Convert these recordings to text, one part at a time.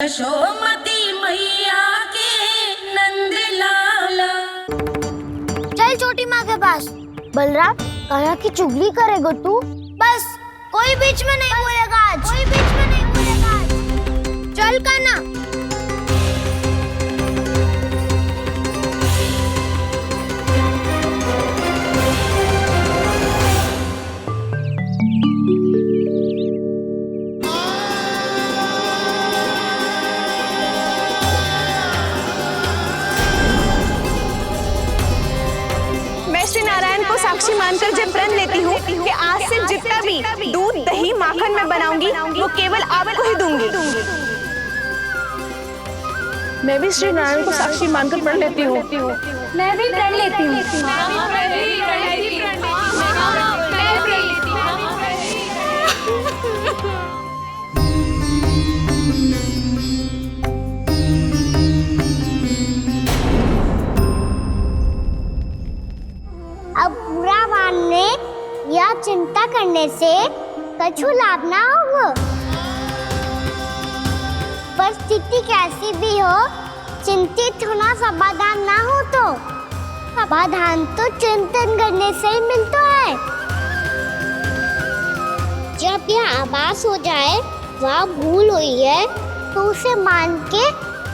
यशोमती मैया के नंद लाला। चल छोटी माँ के पास। बलराम, कान्हा की चुगली करेगा तू? बस, कोई बीच में नहीं बोलेगा आज। कोई बीच में नहीं बोलेगा आज। चल कान्हा। साक्षी मानकर जब प्रण लेती हूँ कि आज से जितना भी दूध दही माखन मैं बनाऊंगी वो केवल आपको ही दूंगी। मैं भी श्री नारायण को साक्षी मानकर प्रण लेती हूँ। मैं भी प्रण लेती हूँ। अब बुरा मानने या चिंता करने से कछु लाभ ना होगा। परिस्थिति कैसी भी हो, चिंतित होना समाधान ना हो तो समाधान तो चिंतन करने से ही मिलता है। जब यह आभास हो जाए वह भूल हुई है तो उसे मान के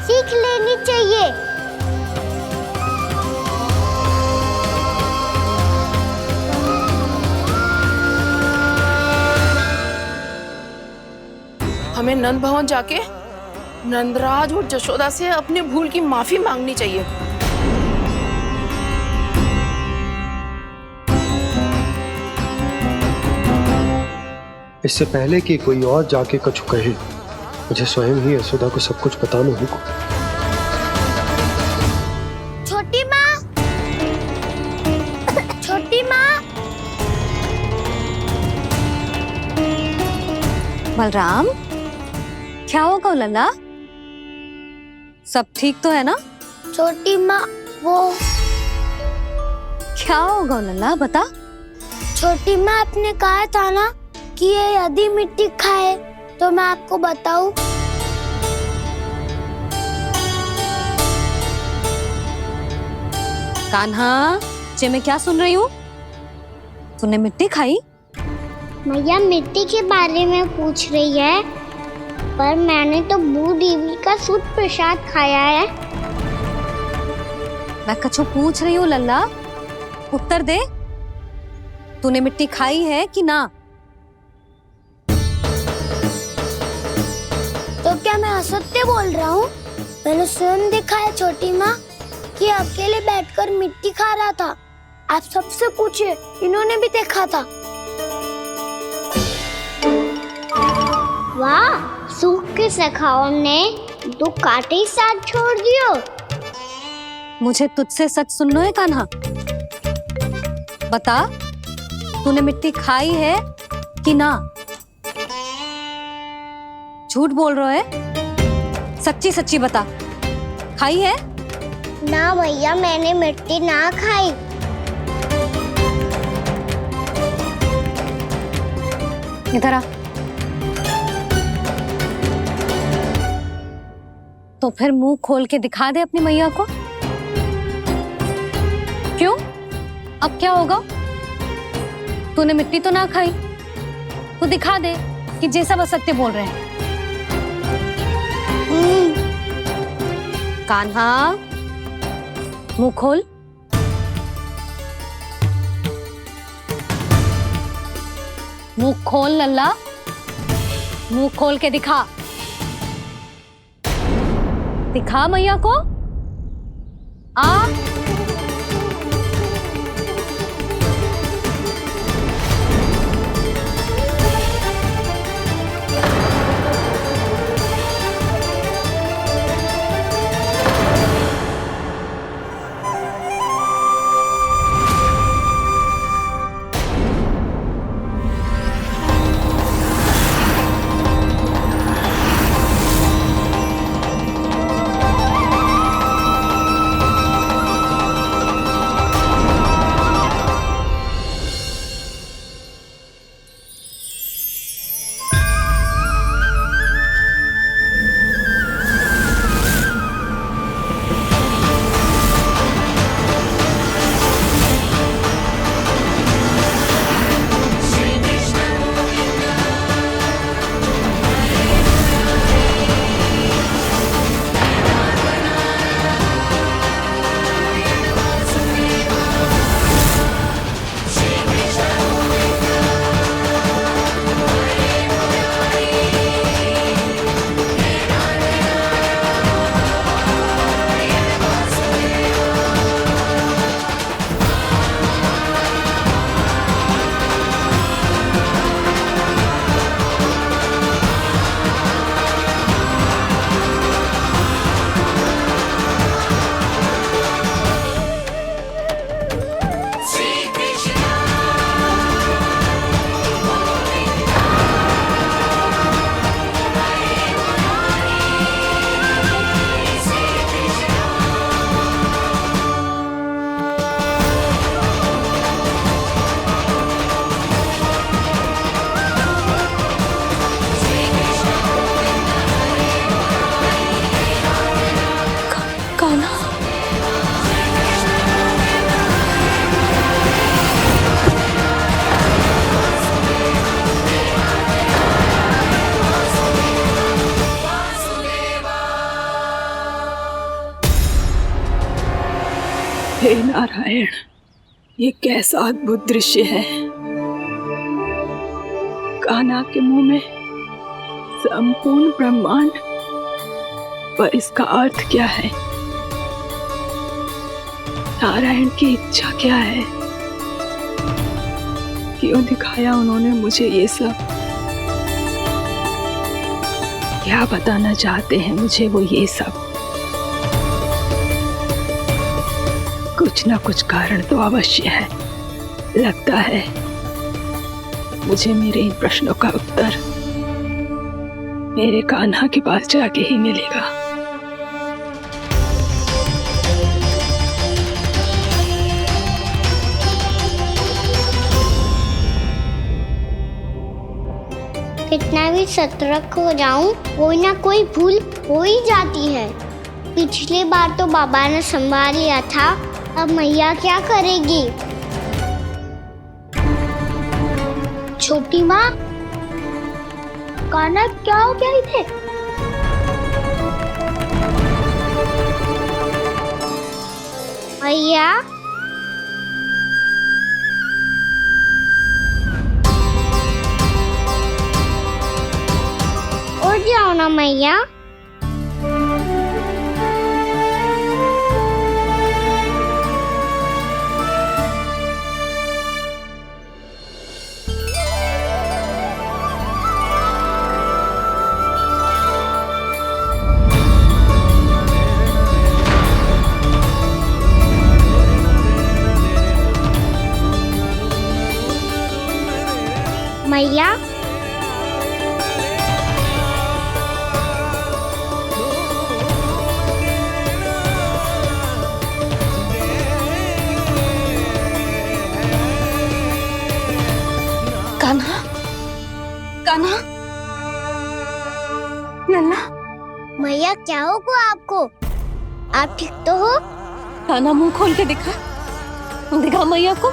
सीख लेनी चाहिए। हमें नंद भवन जाके नंदराज और जशोदा से अपनी भूल की माफी मांगनी चाहिए। इससे पहले कि कोई और जाके कछु कहे, मुझे स्वयं ही यशोदा को सब कुछ बताना होगा। छोटी माँ, छोटी माँ। बलराम, क्या होगा लल्ला? सब ठीक तो है ना? छोटी माँ, वो क्या होगा लल्ला, बता। छोटी माँ, आपने कहा था ना कि ये यदि मिट्टी खाए तो मैं आपको बताऊं। कान्हा, जे मैं क्या सुन रही हूँ? तूने मिट्टी खाई? मैया मिट्टी के बारे में पूछ रही है, पर मैंने तो भू देवी का शुद्ध प्रसाद खाया है। मैं कछु पूछ रही हूँ लल्ला, उत्तर दे। तूने मिट्टी खाई है कि ना? तो क्या मैं असत्य बोल रहा हूँ? मैंने स्वयं देखा है छोटी माँ कि अकेले बैठकर मिट्टी खा रहा था। आप सबसे पूछिए, इन्होंने भी देखा था। वाह, सूख के सखाओं ने दो कांटे ही साथ छोड़ दियो। मुझे तुझसे सच सुनना है कान्हा। बता, तूने मिट्टी खाई है कि ना? झूठ बोल रहा है, सच्ची सच्ची बता, खाई है? ना भैया, मैंने मिट्टी ना खाई। इधर आ। तो फिर मुंह खोल के दिखा दे अपनी मैया को। क्यों? अब क्या होगा? तूने मिट्टी तो ना खाई, तो दिखा दे कि जे सब असत्य बोल रहे हैं। कान्हा, मुंह खोल। मुंह खोल लल्ला, मुंह खोल के दिखा। दिखा मैया को। आ हे नारायण, ये कैसा अद्भुत दृश्य है। कान्हा के मुंह में संपूर्ण ब्रह्मांड, पर इसका अर्थ क्या है? नारायण की इच्छा क्या है? क्यों दिखाया उन्होंने मुझे ये सब? क्या बताना चाहते हैं मुझे वो ये सब? कुछ ना कुछ कारण तो अवश्य है। लगता है मुझे मेरे इन प्रश्नों का उत्तर मेरे कान्हा के पास जाके ही मिलेगा। कितना भी सतर्क हो जाऊं, कोई ना कोई भूल हो ही जाती है। पिछली बार तो बाबा ने संभाल लिया था, अब मैया क्या करेगी? छोटी माँ, कान्हा क्या हो गया इधे? मैया, उठ जाओ ना मैया। मैया, कान्हा, कान्हा, लल्ला, मैया क्या होगा आपको? आप ठीक तो हो? कान्हा मुंह खोल के दिखा, दिखा मैया को।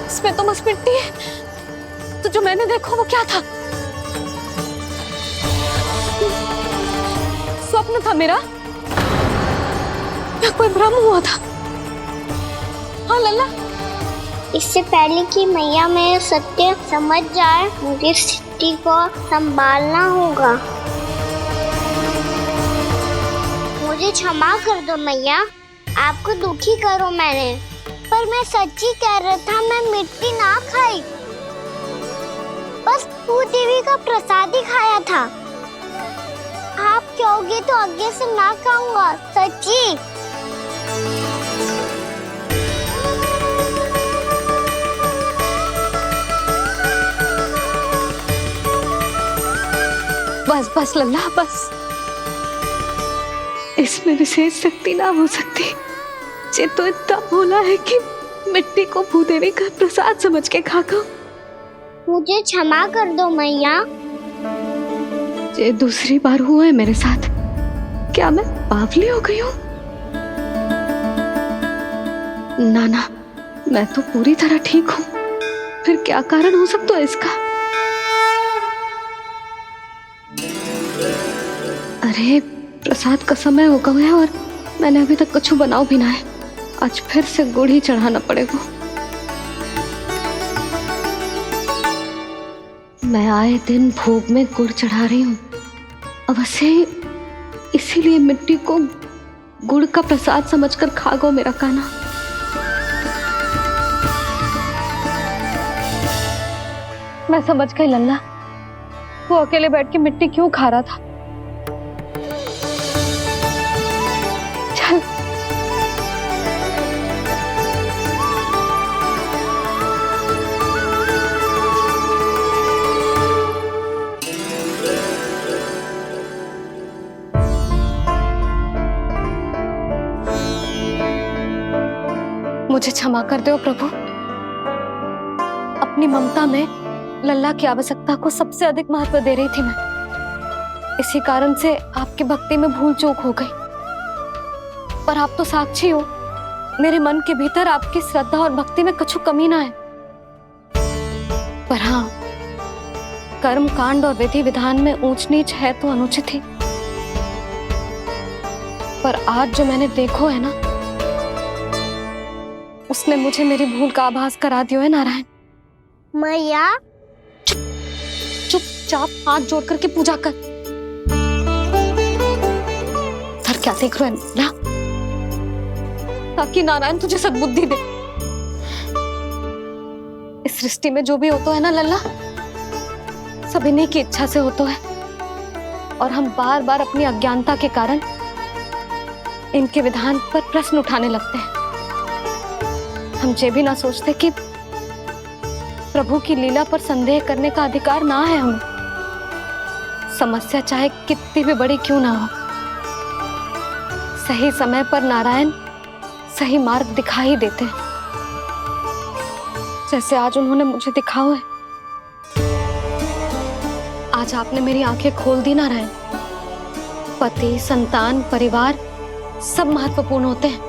इसमें तो बस मिट्टी है, तो जो मैंने देखा वो क्या था? स्वप्न था मेरा या कोई भ्रम हुआ था? हाँ लल्ला, इससे पहले कि मैया मेरे सत्य समझ जाए, मुझे स्थिति को संभालना होगा। मुझे क्षमा कर दो मैया, आपको दुखी करो मैंने, पर मैं सच्ची कह रहा था, मैं मिट्टी ना खाई, बस भूत देवी का प्रसाद ही खाया था। आप कहोगे तो आगे से ना खाऊंगा, सच्ची। बस बस लल्ला, बस। इसमें विशेष शक्ति ना हो सकती। ये तो इतना भोला है कि मिट्टी को भूदेवी का प्रसाद समझ के खागा। मुझे क्षमा कर दो मैया। ये दूसरी बार हुआ है मेरे साथ। क्या मैं बावली हो गई हूँ? ना, मैं तो पूरी तरह ठीक हूँ। फिर क्या कारण हो सकता है इसका? अरे प्रसाद का समय हो गया है और मैंने अभी तक कुछ बनाओ भी ना है। आज फिर से गुड़ ही चढ़ाना पड़ेगा। मैं आए दिन भोग में गुड़ चढ़ा रही हूँ, अवश्य इसीलिए मिट्टी को गुड़ का प्रसाद समझकर खा गो मेरा कान्हा। मैं समझ गई लल्ला, वो अकेले बैठ के मिट्टी क्यों खा रहा था। चल मुझे क्षमा कर दो प्रभु। अपनी ममता में लल्ला की आवश्यकता को सबसे अधिक महत्व दे रही थी मैं। इसी कारण से आपकी भक्ति में भूल चूक हो गई। पर आप तो साक्षी हो, मेरे मन के भीतर आपकी श्रद्धा और भक्ति में कुछ कमी ना है। पर हाँ, कर्म कांड और विधि विधान में ऊंच नीच है तो अनुचित ही। पर आज जो मैंने देखो है ना, उसने मुझे मेरी भूल का आभास करा दियो है नारायण। मैया चुपचाप हाथ जोड़ करके पूजा कर। सर क्या देख रहे हैं ना, ताकि नारायण तुझे सद्बुद्धि दे। इस सृष्टि में जो भी होता है ना लल्ला, सब इन्हीं की इच्छा से होता है, और हम बार बार अपनी अज्ञानता के कारण इनके विधान पर प्रश्न उठाने लगते हैं। हम ये भी ना सोचते कि प्रभु की लीला पर संदेह करने का अधिकार ना है हमें, समस्या चाहे कितनी भी बड़ी क्यों ना हो। सही समय पर नारायण सही मार्ग दिखा ही देते हैं, जैसे आज उन्होंने मुझे दिखाओ है। आज आपने मेरी आंखें खोल दी नारायण। पति, संतान, परिवार सब महत्वपूर्ण होते हैं,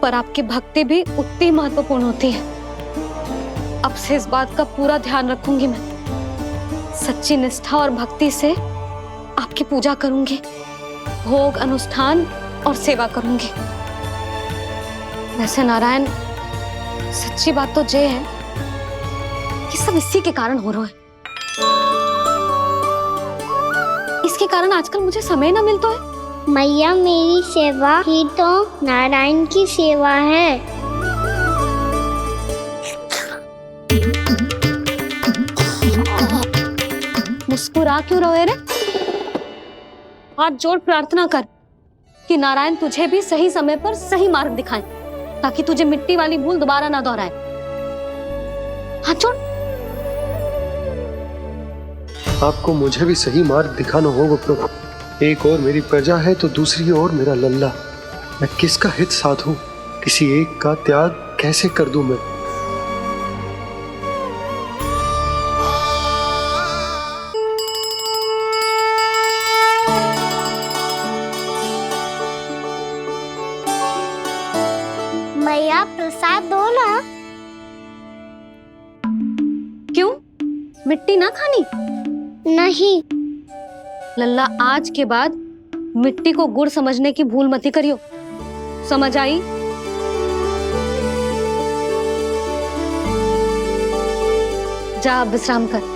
पर आपकी भक्ति भी उतनी महत्वपूर्ण होती है। अब से इस बात का पूरा ध्यान रखूंगी मैं। सच्ची निष्ठा और भक्ति से आपकी पूजा करूंगी, भोग, अनुष्ठान और सेवा करूंगी। वैसे नारायण, सच्ची बात तो ये है कि सब इसी के कारण हो रहा है। इसके कारण आजकल मुझे समय ना मिलता है। मैया, मेरी सेवा ही तो नारायण की सेवा है। मुस्कुरा क्यों रहे रे? हाथ जोड़ प्रार्थना कर कि नारायण तुझे भी सही समय पर सही मार्ग दिखाएं, ताकि तुझे मिट्टी वाली भूल दोबारा ना दोहराए। हाथ जोड़। आपको मुझे भी सही मार्ग दिखाना होगा प्रभु। एक और मेरी प्रजा है तो दूसरी ओर मेरा लल्ला। मैं किसका हित साधूं? किसी एक का त्याग कैसे कर दूं मैं? मैया, प्रसाद दो ना। क्यों? मिट्टी ना खानी? नहीं। लल्ला, आज के बाद मिट्टी को गुड़ समझने की भूल मत करियो। समझ आई? जा विश्राम कर।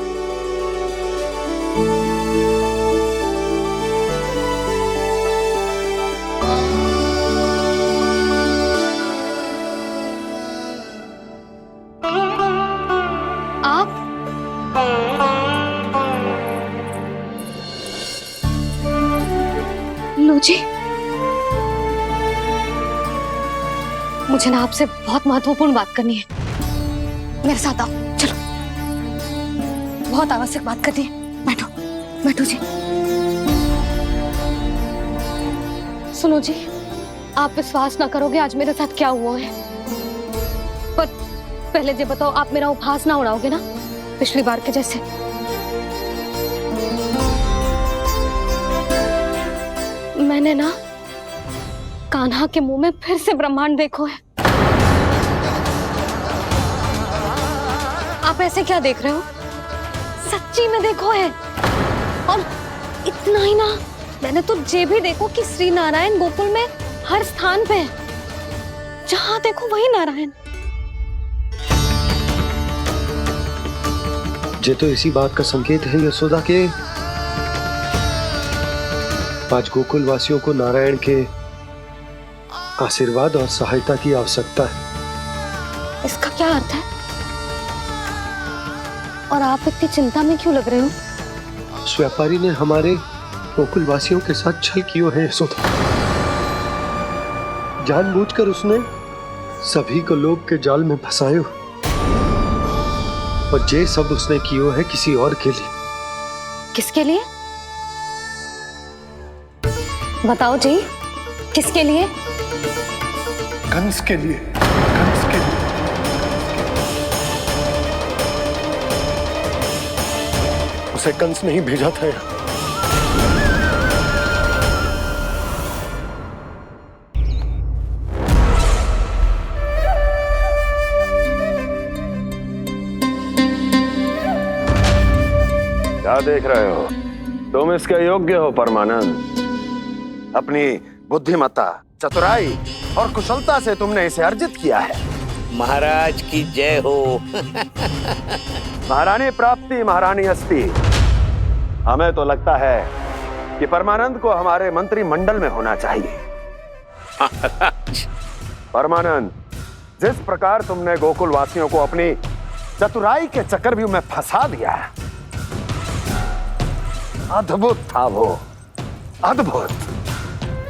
आप लो जी, मुझे ना आपसे बहुत महत्वपूर्ण बात करनी है। मेरे साथ आओ, चलो। बहुत आवश्यक बात करनी है। बैठो, बैठो जी। सुनो जी, आप विश्वास ना करोगे आज मेरे साथ क्या हुआ है। पर पहले ये बताओ, आप मेरा उपहास ना उड़ाओगे ना, पिछली बार के जैसे? मैंने ना कान्हा के मुंह में फिर से ब्रह्मांड देखो है। आप ऐसे क्या देख रहे हो? सच्ची में देखो है। और इतना ही ना, मैंने तो ये भी देखो कि श्री नारायण गोकुल में हर स्थान पे है। जहां देखो वही नारायण। ये तो इसी बात का संकेत है यशोदा के आज गोकुल वासियों को नारायण के आशीर्वाद और सहायता की आवश्यकता है। इसका क्या अर्थ है? और आप इतनी चिंता में क्यों लग रहे हो? उस व्यापारी ने हमारे गोकुल वासियों के साथ छल किया है यशोदा। जानबूझकर उसने सभी को लोभ के जाल में फंसायो, और ये सब उसने किया है किसी और के लिए। किसके लिए? बताओ जी, किसके लिए? कंस के लिए। कंस के लिए। उसे कंस नहीं भेजा था यहाँ। क्या देख रहे हो? तुम इसके योग्य हो परमानंद। अपनी बुद्धिमत्ता, चतुराई और कुशलता से तुमने इसे अर्जित किया है। महाराज की जय हो। महारानी प्राप्ति महारानी अस्ति। हमें तो लगता है कि परमानंद को हमारे मंत्रिमंडल में होना चाहिए। परमानंद, जिस प्रकार तुमने गोकुल वासियों को अपनी चतुराई के चक्रव्यूह में फंसा दिया, अद्भुत था वो, अद्भुत।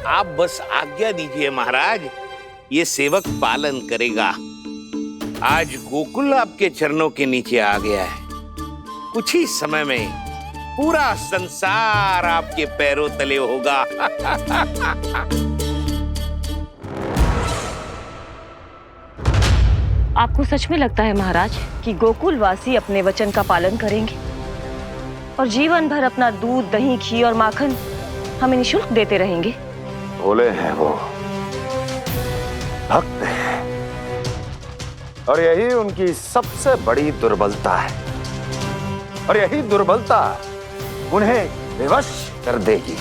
आप बस आज्ञा दीजिए महाराज, ये सेवक पालन करेगा। आज गोकुल आपके चरणों के नीचे आ गया है। कुछ ही समय में पूरा संसार आपके पैरों तले होगा। आपको सच में लगता है महाराज कि गोकुलवासी अपने वचन का पालन करेंगे और जीवन भर अपना दूध, दही, घी और माखन हमें निःशुल्क देते रहेंगे? भोले हैं वो, भक्त हैं, और यही उनकी सबसे बड़ी दुर्बलता है। और यही दुर्बलता उन्हें विवश कर देगी।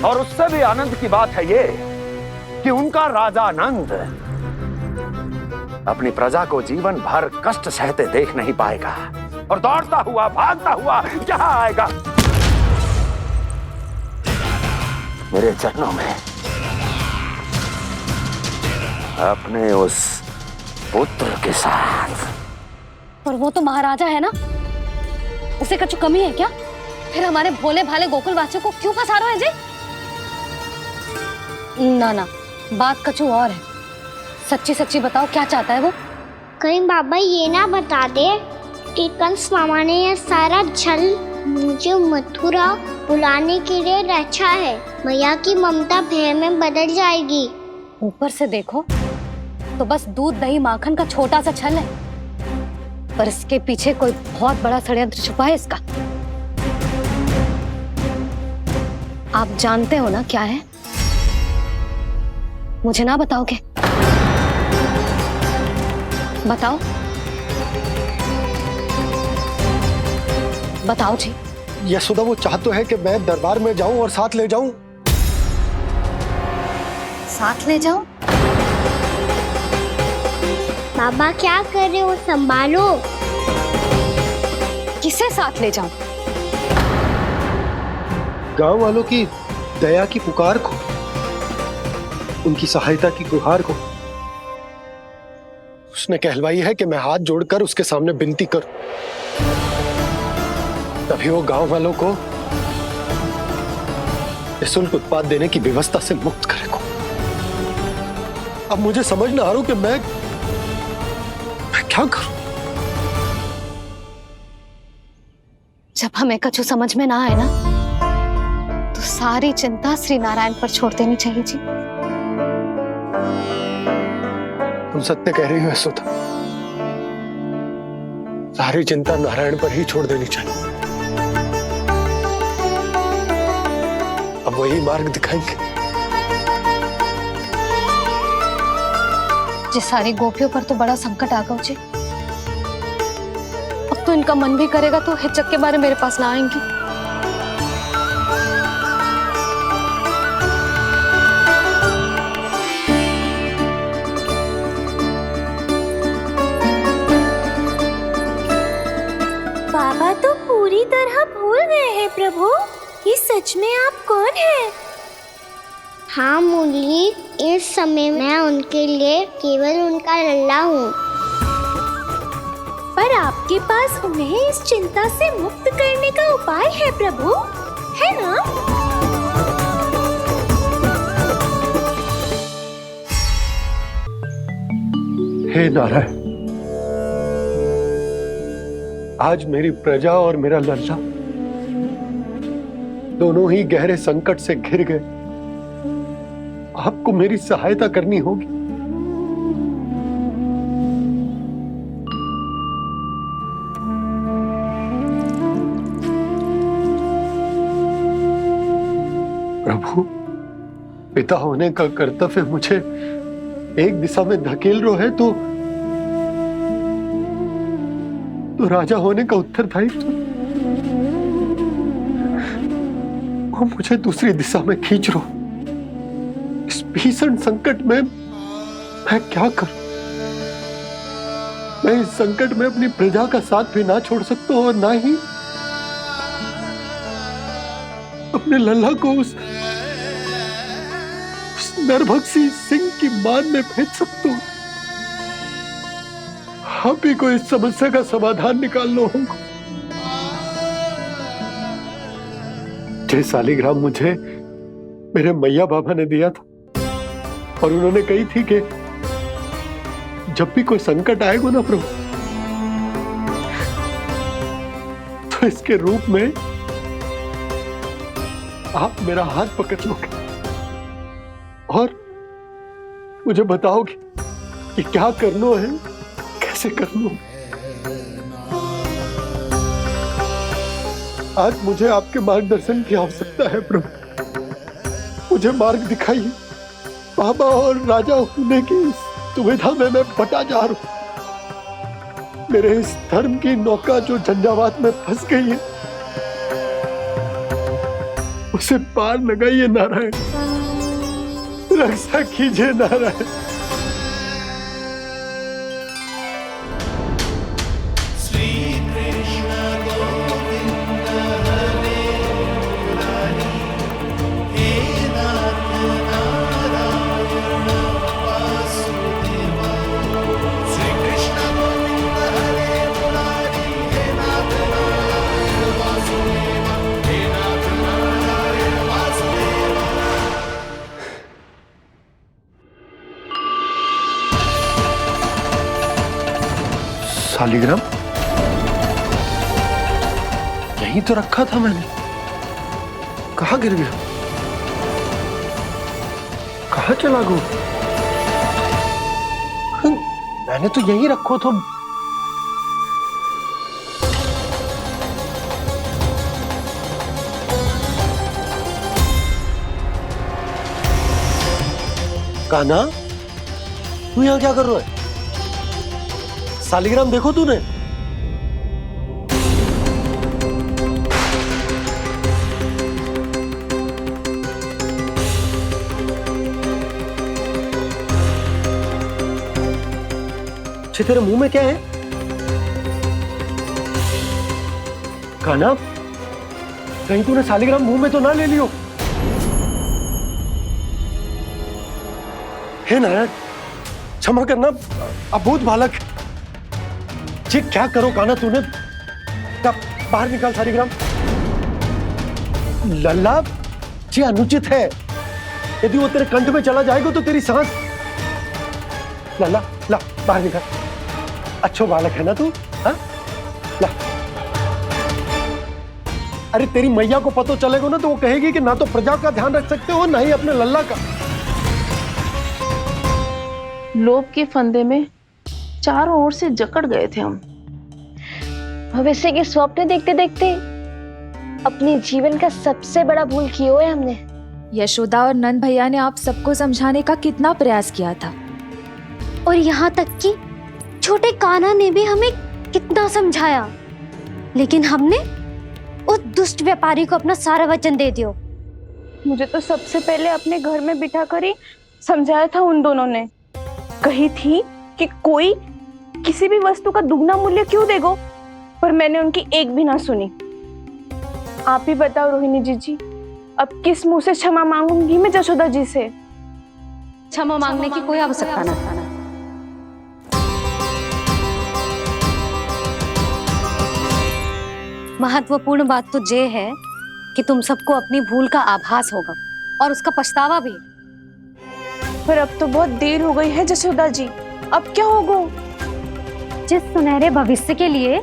और उससे भी आनंद की बात है ये कि उनका राजा आनंद अपनी प्रजा को जीवन भर कष्ट सहते देख नहीं पाएगा और दौड़ता हुआ, भागता हुआ यहां आएगा मेरे चरणों में, अपने उस पुत्र के साथ। पर वो तो महाराजा है ना, उसे कुछ कमी है क्या? फिर हमारे भोले भाले गोकुल वासियों को क्यों फंसा रहे हैं जी? ना ना, बात कछु और है। सच्ची सच्ची बताओ, क्या चाहता है वो? कहीं बाबा ये ना बता दे कि कंस मामा ने यह सारा छल मुझे मथुरा बुलाने के लिए रचा है। मैया की ममता भय में बदल जाएगी। ऊपर से देखो तो बस दूध, दही, माखन का छोटा सा छल है, पर इसके पीछे कोई बहुत बड़ा षड्यंत्र छुपा है इसका। आप जानते हो ना क्या है? मुझे ना बताओगे? बताओ, बताओ जी। यशोदा, वो चाह तो है कि मैं दरबार में जाऊं और साथ ले जाऊं। साथ ले जाऊं? बाबा क्या कर रहे हो, संभालो। किसे साथ ले जाऊं? गांव वालों की दया की पुकार को, उनकी सहायता की गुहार को। उसने कहलवाई है कि मैं हाथ जोड़कर उसके सामने विनती करूं, तभी वो गांव वालों को निःशुल्क उत्पाद देने की व्यवस्था से मुक्त करेगा। अब मुझे समझ ना आ रहा कि मैं क्या करूं। जब हमें कछु समझ में ना आए ना, तो सारी चिंता श्री नारायण पर छोड़ देनी चाहिए जी। तुम सत्य कह रही हो यशोदा, सारी चिंता नारायण पर ही छोड़ देनी चाहिए। अब वही मार्ग दिखाएंगे। जिस सारी गोपियों पर तो बड़ा संकट आ गया जी। अब तो इनका मन भी करेगा तो हिचक के बारे मेरे पास ना आएंगी। बाबा तो पूरी तरह भूल गए हैं प्रभु, ये सच में आप कौन हैं? हाँ मुरली, इस समय मैं उनके लिए केवल उनका लल्ला हूँ। पर आपके पास उन्हें इस चिंता से मुक्त करने का उपाय है प्रभु, है ना? हे नारायण, आज मेरी प्रजा और मेरा लल्ला दोनों ही गहरे संकट से घिर गए। आपको मेरी सहायता करनी होगी। प्रभु, पिता होने का कर्तव्य मुझे एक दिशा में धकेल रहा है तो राजा होने का उत्तरदायित्व वो मुझे दूसरी दिशा में खींच रहा। भीषण संकट में मैं क्या करूं? मैं इस संकट में अपनी प्रजा का साथ भी ना छोड़ सकता हूं और ना ही अपने लल्ला को उस नरभक्षी सिंह की मान में भेज सकता हूं। आप ही को इस समस्या का समाधान निकालना होगा। जय शालिग्राम मुझे मेरे मैया बाबा ने दिया था और उन्होंने कही थी कि जब भी कोई संकट आएगा ना प्रभु, तो इसके रूप में आप मेरा हाथ पकड़ लोगे और मुझे बताओगे कि क्या करना है, कैसे करना है। आज मुझे आपके मार्गदर्शन की आवश्यकता है प्रभु। मुझे मार्ग दिखाइए। बाबा और राजा होने की इस दुविधा में मैं बटा जा रहा हूं। मेरे इस धर्म की नौका जो झंझावात में फंस गई है, उसे पार लगाइए नारायण, रक्षा कीजिए नारायण। शालिग्राम यहीं तो रखा था मैंने, कहाँ गिर गया? कहाँ चला गया? मैंने तो यहीं रखो था। कान्हा, तू यहाँ क्या कर रहा है? शालिग्राम देखो तूने? तेरे मुंह में क्या है? कान्हा, कहीं तूने शालिग्राम मुंह में तो ना ले लियो? हे नारायण, क्षमा करना, अबोध बालक। जी क्या करो कान्हा तूने? बाहर निकाल शालिग्राम। लल्ला, जी अनुचित है। यदि वो तेरे कंठ में चला जाएगा तो तेरी सांस। लल्ला, ला बाहर निकाल। अच्छो बालक है ना तू? हाँ? ला। अरे तेरी मैया को पता चलेगा ना तो वो कहेगी कि ना तो प्रजा का ध्यान रख सकते हो ना ही अपने लल्ला का। लोभ के फंदे में चारों ओर से जकड़ गए थे हम। भविष्य के स्वप्न देखते देखते अपने जीवन का सबसे बड़ा भूल किया है हमने। यशोदा और नंद भैया ने आप सबको समझाने का कितना प्रयास किया था, और यहाँ तक कि छोटे कान्हा ने भी हमें कितना समझाया, लेकिन हमने उस दुष्ट व्यापारी को अपना सारा वचन दे दिया। मुझे तो सबसे पहले अपने घर में बिठा कर ही समझाया था उन दोनों ने। कही थी कि कोई किसी भी वस्तु का दुगना मूल्य क्यों देगा, पर मैंने उनकी एक भी ना सुनी। आप ही बताओ रोहिणी जी, अब किस मुंह से क्षमा मांगूंगी मैं जशोदा जी से? क्षमा मांगने की कोई आवश्यकता नहीं। महत्वपूर्ण बात तो ये है कि तुम सबको अपनी भूल का आभास होगा और उसका पछतावा भी। पर अब तो बहुत देर हो गई है जशोदा जी, अब क्या होगा? जिस सुनहरे भविष्य के लिए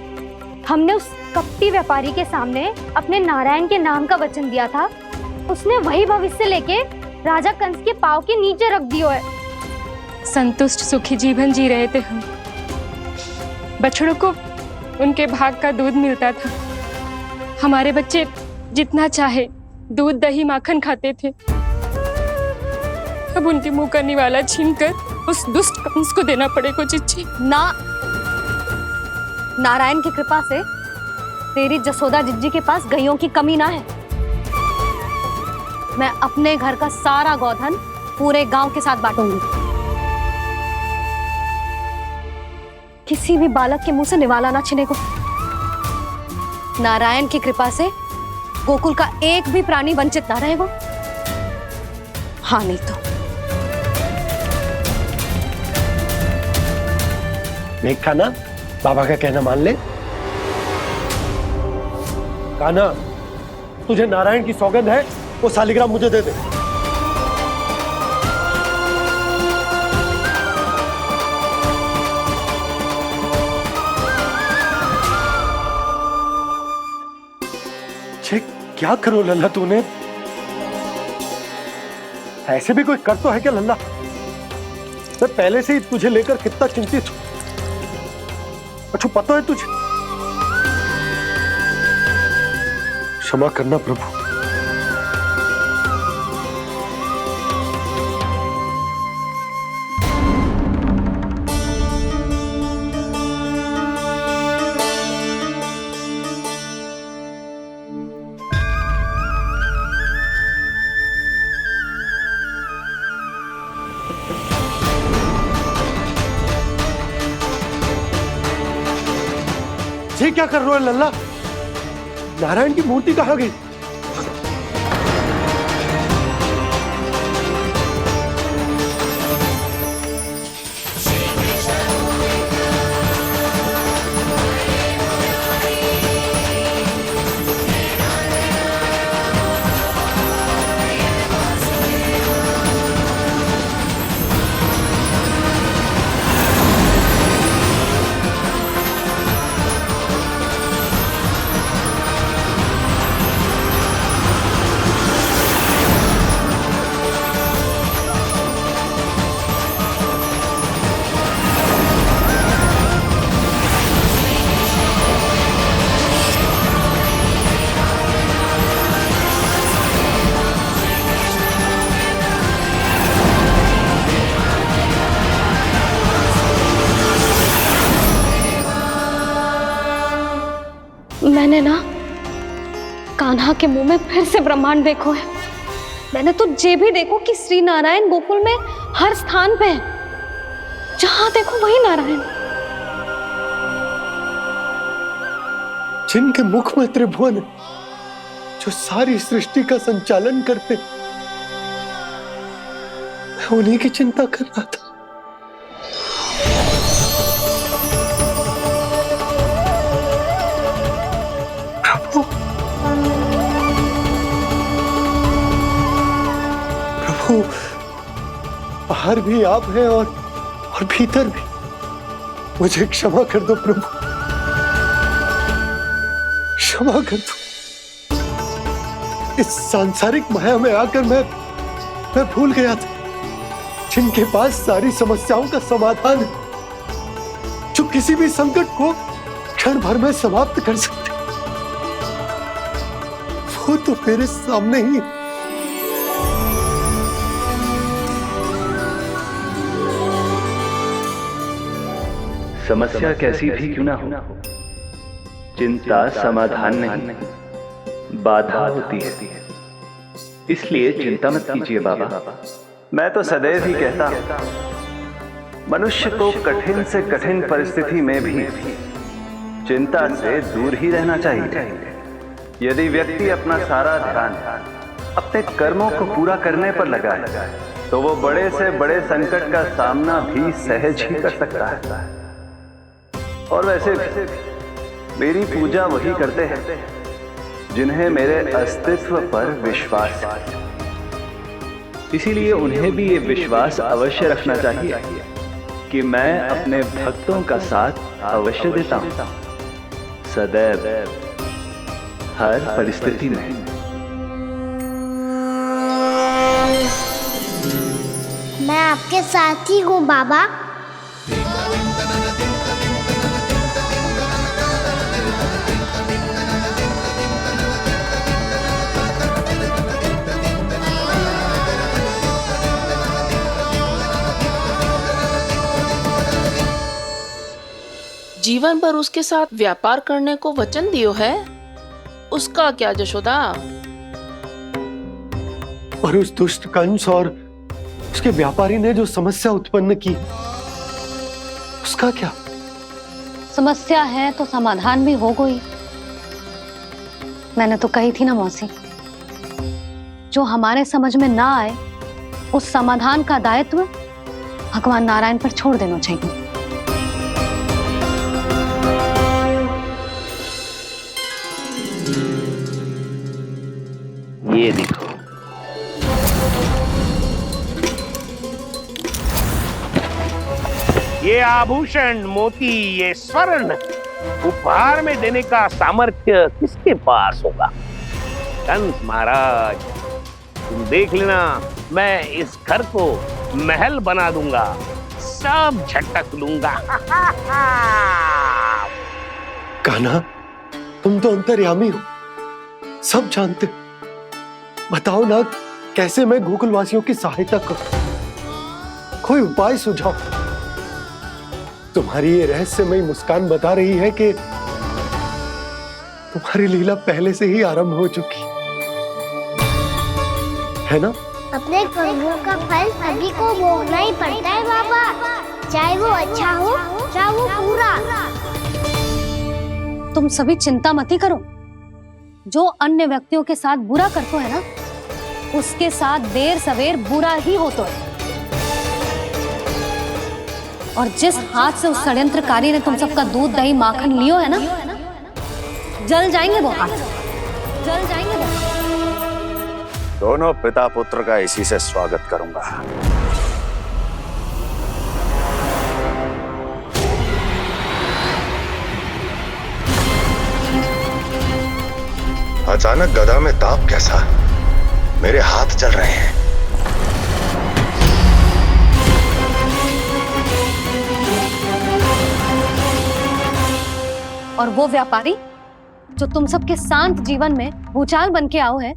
हमने उस कपटी व्यापारी के सामने अपने नारायण के नाम का वचन दिया था, उसने वही भविष्य लेके राजा कंस के पांव के नीचे रख दिया है। संतुष्ट सुखी जीवन जी रहे थे हम। बछड़ों को उनके भाग का दूध मिलता था। हमारे बच्चे जितना चाहे दूध दही माखन खाते थे। अब उनके मुंह का निवाला छीनकर उस दुष्ट कंस को देना पड़ेगा चिच्ची। ना, नारायण की कृपा से तेरी जसोदा जिज्जी के पास गायों की कमी ना है। मैं अपने घर का सारा गोधन पूरे गांव के साथ बांटूंगी। किसी भी बालक के मुंह से निवाला ना छिने को। नारायण की कृपा से गोकुल का एक भी प्राणी वंचित ना रहेगा। हाँ नहीं तो देख कान्हा, बाबा का कहना मान ले। कान्हा, तुझे नारायण की सौगंध है, वो शालिग्राम मुझे दे दे। क्या करो लल्ला तूने? ऐसे भी कोई कर तो है क्या लल्ला? मैं पहले से ही तुझे लेकर कितना चिंतित हूं। अच्छा पता है तुझे? क्षमा करना प्रभु। ये क्या कर रहे हो लल्ला? नारायण की मूर्ति कहाँ गई? मैंने ना कान्हा के मुंह में फिर से ब्रह्मांड देखो है। मैंने तो ये भी देखो कि श्री नारायण गोकुल में हर स्थान पे है। जहां देखो वही नारायण। जिनके मुख में त्रिभुवन है, जो सारी सृष्टि का संचालन करते, मैं उन्हीं की चिंता कर रहा था। प्रभु, बाहर भी आप हैं और भीतर भी। मुझे क्षमा कर दो प्रभु, क्षमा कर दो। इस सांसारिक माया में आकर मैं भूल गया था जिनके पास सारी समस्याओं का समाधान है, जो किसी भी संकट को क्षण भर में समाप्त कर सकते, वो तो मेरे सामने ही। समस्या कैसी भी क्यों ना हो, चिंता समाधान नहीं, बाधा होती है। इसलिए चिंता मत कीजिए बाबा। मैं तो सदैव ही कहता हूं, मनुष्य को कठिन से कठिन परिस्थिति में भी चिंता से दूर ही रहना चाहिए। यदि व्यक्ति अपना सारा ध्यान अपने कर्मों को पूरा करने पर लगाए, तो वो बड़े से बड़े संकट का सामना भी सहज ही कर सकता है। और वैसे भी मेरी पूजा वही करते हैं जिन्हें मेरे अस्तित्व पर विश्वास है। इसीलिए उन्हें भी ये विश्वास अवश्य रखना चाहिए कि मैं अपने भक्तों का साथ अवश्य देता हूं, सदैव, हर परिस्थिति में। मैं आपके साथ ही हूँ बाबा। जीवन भर उसके साथ व्यापार करने को वचन दियो है, उसका क्या जशोदा? और उस दुष्ट कंस और उसके व्यापारी ने जो समस्या उत्पन्न की उसका क्या? समस्या है तो समाधान भी होगा ही। मैंने तो कही थी ना मौसी, जो हमारे समझ में ना आए उस समाधान का दायित्व भगवान नारायण पर छोड़ देना चाहिए। ये देखो, ये आभूषण, मोती, ये स्वर्ण उपहार में देने का सामर्थ्य किसके पास होगा? कंस महाराज, तुम देख लेना, मैं इस घर को महल बना दूंगा, सब झटक लूंगा। कान्हा, तुम तो अंतर्यामी हो, सब जानते हो। बताओ ना, कैसे मैं गोकुलवासियों की सहायता करूं? कोई उपाय सुझाओ। तुम्हारी ये रहस्यमयी मुस्कान बता रही है कि तुम्हारी लीला पहले से ही आरंभ हो चुकी है ना? अपने कर्मों का फल सभी को भोगना ही पड़ता है बाबा, चाहे वो अच्छा हो चाहे वो बुरा। तुम सभी चिंता मत ही करो। जो अन्य व्यक्तियों के साथ बुरा करते है ना, उसके साथ देर सवेर बुरा ही होता है। और जिस हाथ से उस षड्यंत्रकारी ने तुम सबका दूध दही माखन लियो है ना, जल जाएंगे वो हाथ, जल जाएंगे वो। दोनों पिता पुत्र का इसी से स्वागत करूंगा। अचानक गदा में ताप कैसा? मेरे हाथ जल रहे हैं। और वो व्यापारी जो तुम सबके शांत जीवन में भूचाल बन के आओ है,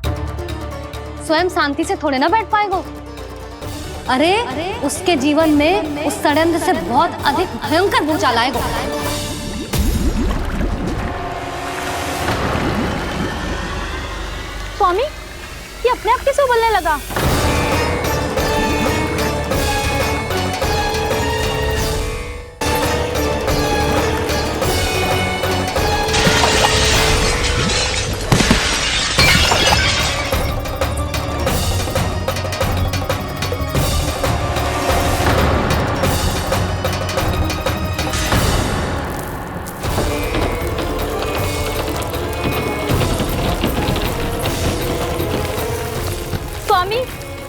स्वयं शांति से थोड़े ना बैठ पाएगा। अरे उसके जीवन में उस षड्यंत्र से बहुत अधिक भयंकर भूचाल आएगा। स्वामी, ये अपने आप कैसे उबलने लगा?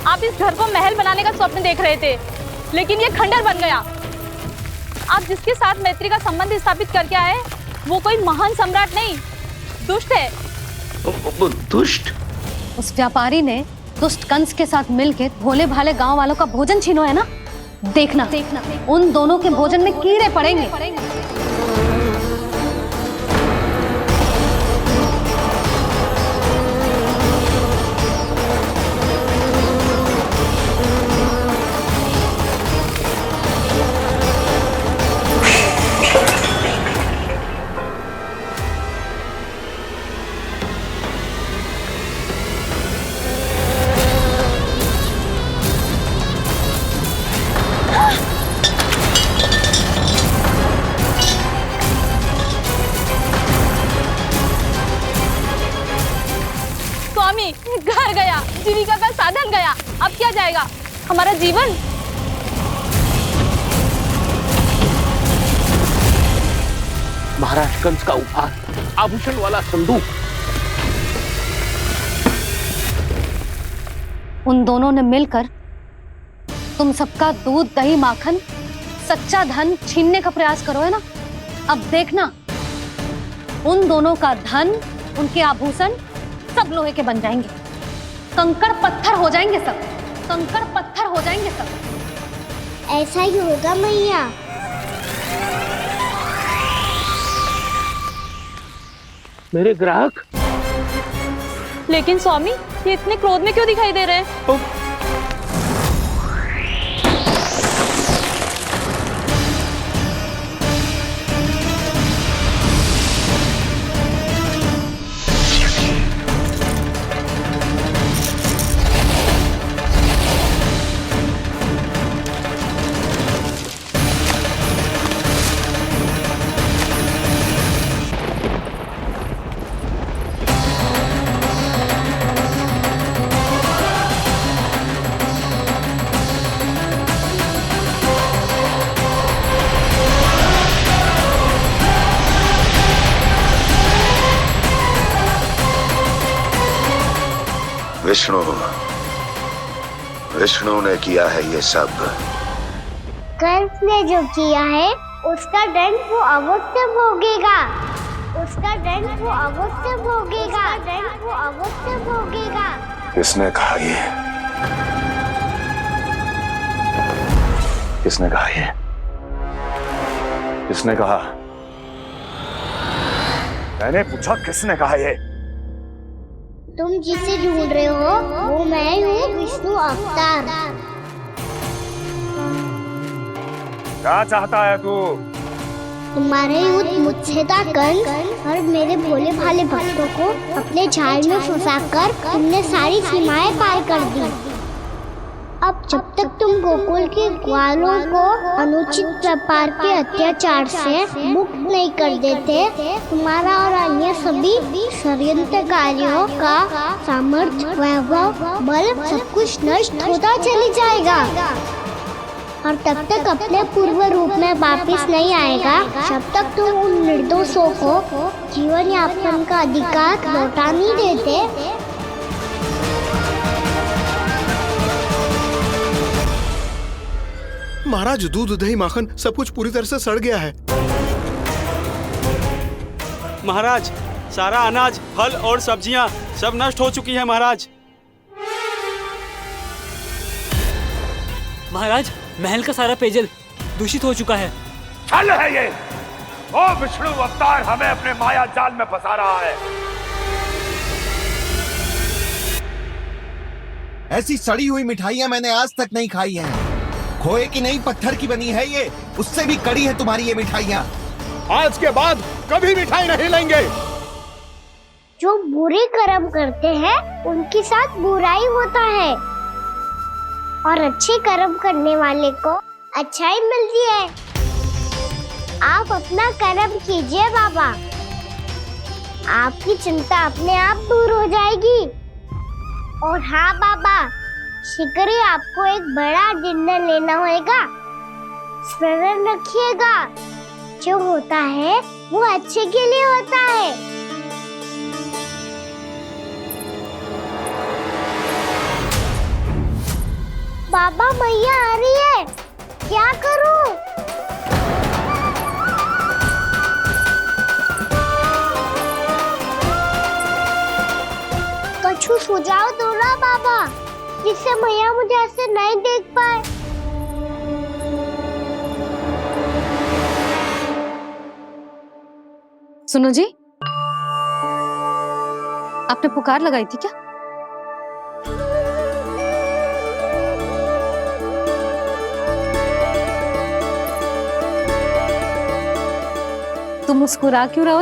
आप इस घर को महल बनाने का स्वप्न देख रहे थे, लेकिन ये खंडर बन गया। आप जिसके साथ मैत्री का संबंध स्थापित करके आए, वो कोई महान सम्राट नहीं, दुष्ट है। दुष्ट? उस व्यापारी ने दुष्ट कंस के साथ मिलकर भोले भाले गांव वालों का भोजन छीनो है ना। देखना उन दोनों के भोजन में कीड़े पड़ेंगे। घर गया, जीविका का साधन गया, अब क्या जाएगा हमारा जीवन? महाराज कंस का उपहार, आभूषण वाला संदूक। उन दोनों ने मिलकर तुम सबका दूध दही माखन सच्चा धन छीनने का प्रयास करो है ना। अब देखना उन दोनों का धन, उनके आभूषण सब लोहे के बन जाएंगे, कंकड़ पत्थर हो जाएंगे सब, कंकड़ पत्थर हो जाएंगे सब। ऐसा ही होगा मैया। मेरे ग्राहक? लेकिन स्वामी, ये इतने क्रोध में क्यों दिखाई दे रहे हैं? विष्णु ने किया है ये सब। कंस ने जो किया है उसका दंड वो अवश्य भोगेगा। उसका दंड वो अवश्य भोगेगा। दंड वो अवश्य भोगेगा। किसने कहा ये? किसने कहा ये? किसने कहा? मैंने पूछा किसने कहा ये? तुम जिसे ढूंढ रहे हो वो मैं हूँ, विष्णु अवतार। क्या चाहता है तू? तुम्हारे युद्ध मुझसे था कंस, और मेरे भोले भाले भक्तों को अपने जाल में फंसाकर तुमने सारी सीमाएं पार कर दी। अब जब तक तुम गोकुल के ग्वालों को अनुचित प्रकार के अत्याचार से मुक्त नहीं कर देते, तुम्हारा और अन्य सभी षड्यंत्रकारियों का सामर्थ्य, वैभव, बल सब कुछ नष्ट होता चले जाएगा। और तब तक अपने पूर्व रूप में वापस नहीं आएगा जब तक तुम उन निर्दोषों को जीवन यापन का अधिकार लौटा नहीं देते। महाराज, दूध, दही, माखन सब कुछ पूरी तरह से सड़ गया है। महाराज, सारा अनाज, फल और सब्जियां सब नष्ट हो चुकी है महाराज। महाराज, महल का सारा पेयजल दूषित हो चुका है। छल है ये। ओ विष्णु अवतार हमें अपने माया जाल में फंसा रहा है। ऐसी सड़ी हुई मिठाइयां मैंने आज तक नहीं खाई हैं। खोए की नहीं, पत्थर की बनी है ये, उससे भी कड़ी है तुम्हारी ये मिठाइयां। आज के बाद कभी मिठाई नहीं लेंगे। जो बुरे कर्म करते हैं उनके साथ बुराई होता है, और अच्छे कर्म करने वाले को अच्छाई मिलती है। आप अपना कर्म कीजिए बाबा, आपकी चिंता अपने आप दूर हो जाएगी। और हाँ बाबा, शीघ्र ही आपको एक बड़ा डिनर लेना होगा। स्मरण रखिएगा, जो होता है वो अच्छे के लिए होता है। बाबा, मैया आ रही है, क्या करूं? कछु सुझाव दो ना बाबा, जिससे मैया मुझे ऐसे नहीं देख पाए। सुनो जी, आपने पुकार लगाई थी क्या? तुम मुस्कुरा क्यों रहे हो?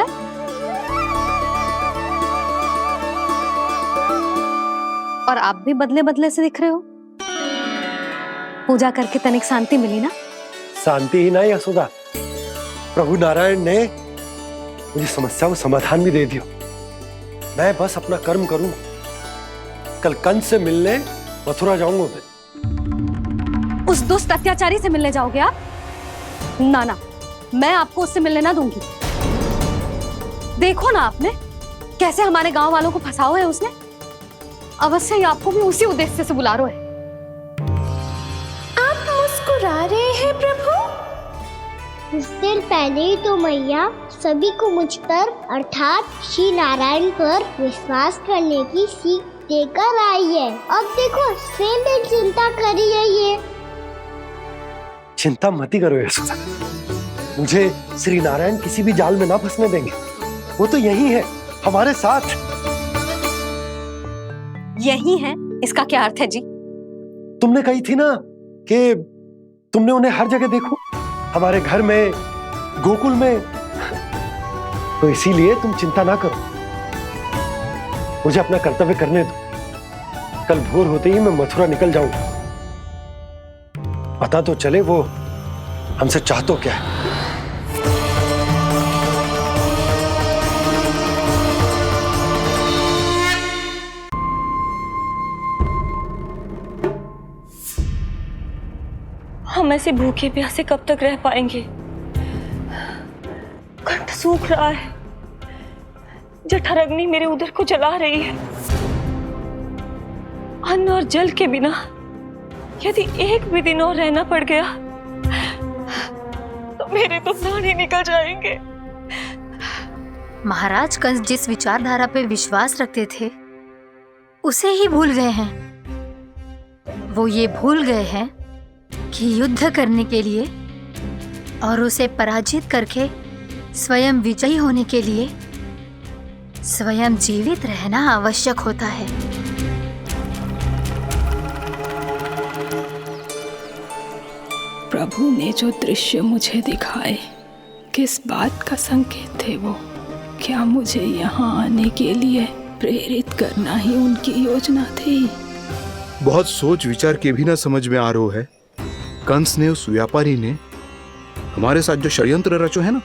और आप भी बदले बदले से दिख रहे हो। पूजा करके तनिक शांति मिली ना? शांति ही ना यशोदा, प्रभु नारायण ने मुझे समस्या को समाधान भी दे दिया। मैं बस अपना कर्म करूं। कल कंस से मिलने मथुरा जाऊंगा मैं। उस दुष्ट अत्याचारी से मिलने जाओगे आप? ना ना, मैं आपको उससे मिलने ना दूंगी। देखो ना आपने कैसे हमारे गांव वालों को फंसाओ है उसने। अवश्य ही आपको भी उसी उद्देश्य से बुला रहा है। आप मुस्कुरा रहे हैं प्रभु? कुछ देर पहले ही तो मैया सभी को मुझ पर अर्थात श्री नारायण पर विश्वास करने की सीख देकर आई है। अब देखो स्वयं भी चिंता करी है ये। चिंता मत ही करो यशोदा, मुझे श्री नारायण किसी भी जाल में ना फंसने देंगे। वो तो यही है हमारे साथ। यही है, इसका क्या अर्थ है जी? तुमने कही थी ना कि तुमने उन्हें हर जगह देखो, हमारे घर में, गोकुल में। तो इसीलिए तुम चिंता ना करो, मुझे अपना कर्तव्य करने दो। कल भोर होते ही मैं मथुरा निकल जाऊंगा। पता तो चले वो हमसे चाहतो क्या है। हम ऐसे भूखे प्यासे कब तक रह पाएंगे? कंठ सूख रहा है, जठराग्नि मेरे उदर को जला रही है। अन्न और जल के बिना यदि एक भी दिन और रहना पड़ गया तो मेरे तो प्राण ही निकल जाएंगे। महाराज कंस जिस विचारधारा पे विश्वास रखते थे उसे ही भूल गए हैं। वो ये भूल गए हैं कि युद्ध करने के लिए और उसे पराजित करके स्वयं विजयी होने के लिए स्वयं जीवित रहना आवश्यक होता है। प्रभु ने जो दृश्य मुझे दिखाए किस बात का संकेत थे वो? क्या मुझे यहाँ आने के लिए प्रेरित करना ही उनकी योजना थी? बहुत सोच विचार के भी ना समझ में आ रहा है। कंस ने, उस व्यापारी ने हमारे साथ जो षड्यंत्र रचो है ना,